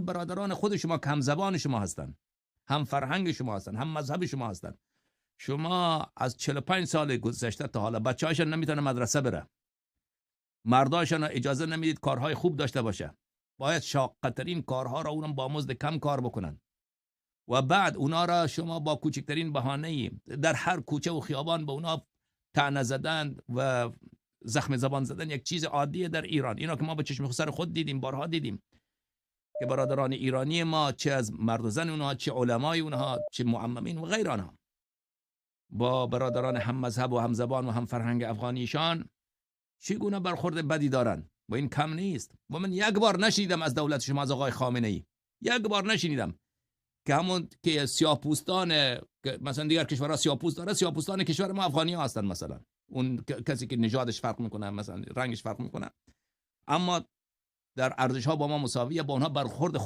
برادران خود شما که هم زبان شما هستن، هم فرهنگ شما هستن، هم مذهب شما هستن. شما از 45 سال گذشته تا حالا بچه‌هاشون نمیتونه مدرسه بره، مرداشون اجازه نمیدید کارهای خوب داشته باشه، باید شاق‌ترین کارها را اونم با مزد کم کار بکنن و بعد اونا را شما با کوچکترین بهانه‌ای در هر کوچه و خیابان به اونا طعنه زدن و زخم زبان زدن یک چیز عادیه در ایران. اینا که ما به چشم سر خود دیدیم، بارها دیدیم که برادران ایرانی ما چه از مرد و زن اونها، چه علمای اونها، چه معممین و غیر آنها با برادران هم مذهب و هم زبان و هم فرهنگ افغانیشان چگونه برخورد بدی دارن و این کم نیست. و من یک بار نشنیدم از دولت شما، از آقای خامنه‌ای یک بار نشنیدم که همون که سیاه‌پوستان مثلا دیگر کشورها سیاه‌پوست داره، سیاه‌پوستان کشور ما افغانی‌ها هستن، مثلا اون کسی که نژادش فرق میکنه، مثلا رنگش فرق میکنه، اما در ارزش‌ها با ما مساویه، با اونها برخورد